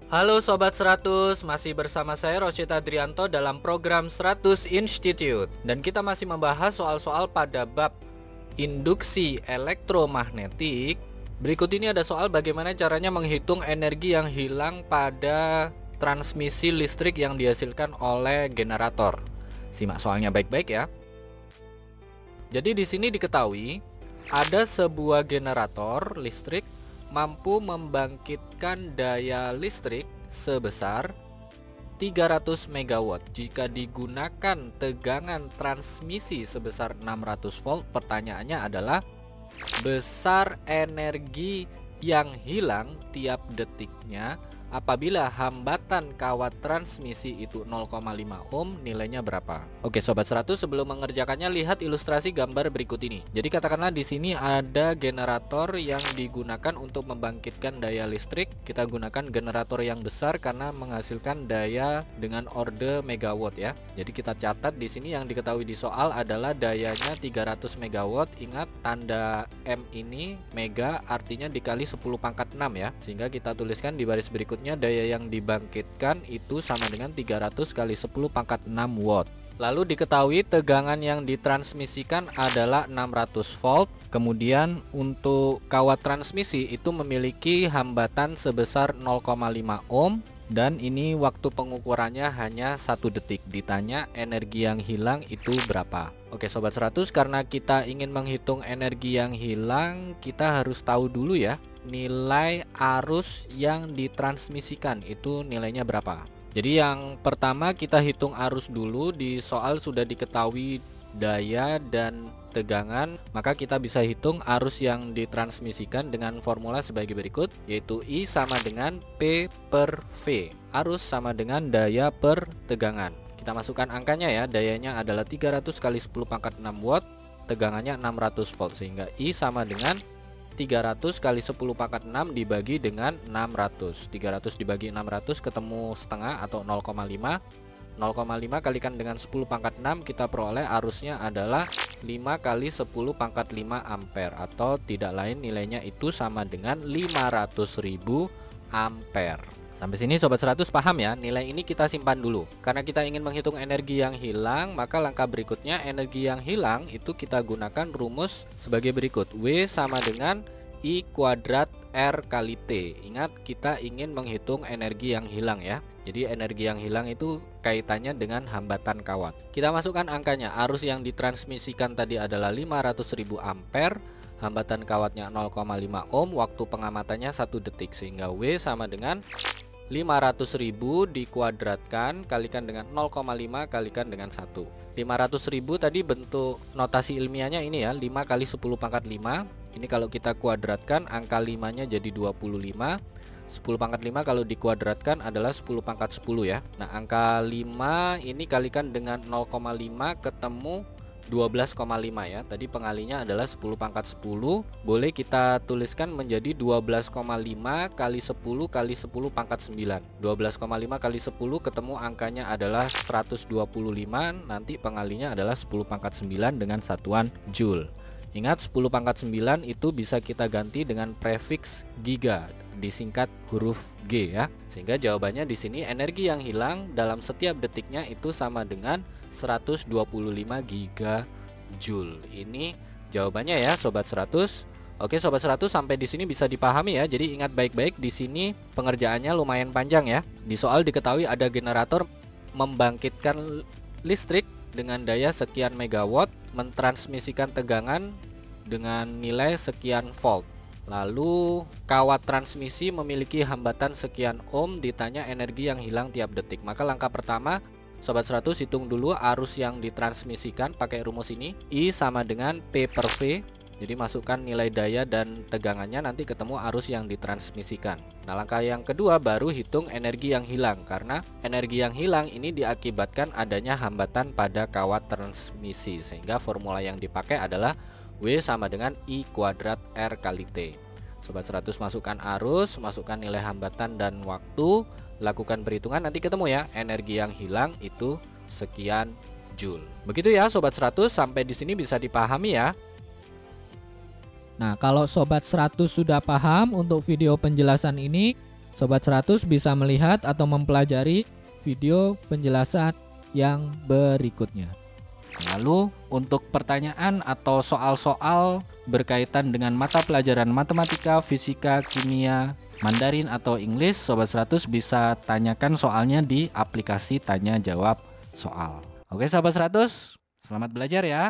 Halo Sobat 100, masih bersama saya Rosyid Adrianto dalam program 100 Institute. Dan kita masih membahas soal-soal pada bab induksi elektromagnetik. Berikut ini ada soal bagaimana caranya menghitung energi yang hilang pada transmisi listrik yang dihasilkan oleh generator. Simak soalnya baik-baik ya. Jadi di sini diketahui ada sebuah generator listrik mampu membangkitkan daya listrik sebesar 300 MW jika digunakan tegangan transmisi sebesar 600 volt. Pertanyaannya adalah besar energi yang hilang tiap detiknya apabila hambatan kawat transmisi itu 0,5 ohm, nilainya berapa? Oke Sobat 100, sebelum mengerjakannya lihat ilustrasi gambar berikut ini. Jadi katakanlah di sini ada generator yang digunakan untuk membangkitkan daya listrik. Kita gunakan generator yang besar karena menghasilkan daya dengan orde megawatt ya. Jadi kita catat di sini yang diketahui di soal adalah dayanya 300 megawatt. Ingat tanda M ini mega artinya dikali 10 pangkat 6 ya. Sehingga kita tuliskan di baris berikut daya yang dibangkitkan itu sama dengan 300 kali 10 pangkat 6 watt. Lalu diketahui tegangan yang ditransmisikan adalah 600 volt. Kemudian untuk kawat transmisi itu memiliki hambatan sebesar 0,5 ohm. Dan ini waktu pengukurannya hanya 1 detik. Ditanya energi yang hilang itu berapa? Oke Sobat 100, karena kita ingin menghitung energi yang hilang, kita harus tahu dulu ya nilai arus yang ditransmisikan itu nilainya berapa. Jadi yang pertama kita hitung arus dulu. Di soal sudah diketahui daya dan tegangan, maka kita bisa hitung arus yang ditransmisikan dengan formula sebagai berikut, yaitu I sama dengan P per V. Arus sama dengan daya per tegangan. Kita masukkan angkanya ya, dayanya adalah 300 kali 10 pangkat 6 watt, tegangannya 600 volt, sehingga I sama dengan 300 kali 10 pangkat 6 dibagi dengan 600. 300 dibagi 600 ketemu setengah atau 0,5. 0,5 kalikan dengan 10 pangkat 6, kita peroleh arusnya adalah 5 kali 10 pangkat 5 ampere, atau tidak lain nilainya itu sama dengan 500.000 ampere. Sampai sini Sobat 100 paham ya? Nilai ini kita simpan dulu. Karena kita ingin menghitung energi yang hilang, maka langkah berikutnya energi yang hilang itu kita gunakan rumus sebagai berikut. W sama dengan I kuadrat R kali T. Ingat kita ingin menghitung energi yang hilang ya. Jadi energi yang hilang itu kaitannya dengan hambatan kawat. Kita masukkan angkanya. Arus yang ditransmisikan tadi adalah 500.000 ampere. Hambatan kawatnya 0,5 ohm. Waktu pengamatannya 1 detik. Sehingga W sama dengan 500.000 dikuadratkan kalikan dengan 0,5 kalikan dengan 1. 500.000 tadi bentuk notasi ilmiahnya ini ya, 5 kali 10 pangkat 5. Ini kalau kita kuadratkan angka 5 nya jadi 25. 10 pangkat 5 kalau dikuadratkan adalah 10 pangkat 10 ya. Nah angka 5 ini kalikan dengan 0,5 ketemu 12,5 ya. Tadi pengalinya adalah 10 pangkat 10. Boleh kita tuliskan menjadi 12,5 kali 10 kali 10 pangkat 9. 12,5 kali 10 ketemu angkanya adalah 125. Nanti pengalinya adalah 10 pangkat 9 dengan satuan joule. Ingat 10 pangkat 9 itu bisa kita ganti dengan prefiks giga, disingkat huruf G ya. Sehingga jawabannya di sini energi yang hilang dalam setiap detiknya itu sama dengan 125 gigajoule. Ini jawabannya ya Sobat 100. Oke Sobat 100, sampai di sini bisa dipahami ya. Jadi ingat baik-baik, di sini pengerjaannya lumayan panjang ya. Di soal diketahui ada generator membangkitkan listrik dengan daya sekian megawatt, mentransmisikan tegangan dengan nilai sekian volt. Lalu kawat transmisi memiliki hambatan sekian ohm, ditanya energi yang hilang tiap detik. Maka langkah pertama Sobat 100 hitung dulu arus yang ditransmisikan pakai rumus ini. I sama dengan P per V. Jadi masukkan nilai daya dan tegangannya, nanti ketemu arus yang ditransmisikan. Nah langkah yang kedua baru hitung energi yang hilang. Karena energi yang hilang ini diakibatkan adanya hambatan pada kawat transmisi. Sehingga formula yang dipakai adalah W sama dengan I kuadrat R kali T. Sobat 100 masukkan arus, masukkan nilai hambatan dan waktu, lakukan perhitungan, nanti ketemu ya energi yang hilang itu sekian joule. Begitu ya Sobat 100, sampai di sini bisa dipahami ya. Nah, kalau Sobat 100 sudah paham untuk video penjelasan ini, Sobat 100 bisa melihat atau mempelajari video penjelasan yang berikutnya. Lalu untuk pertanyaan atau soal-soal berkaitan dengan mata pelajaran matematika, fisika, kimia, Mandarin atau English, Sobat 100 bisa tanyakan soalnya di aplikasi tanya jawab soal. Oke Sobat 100, selamat belajar ya.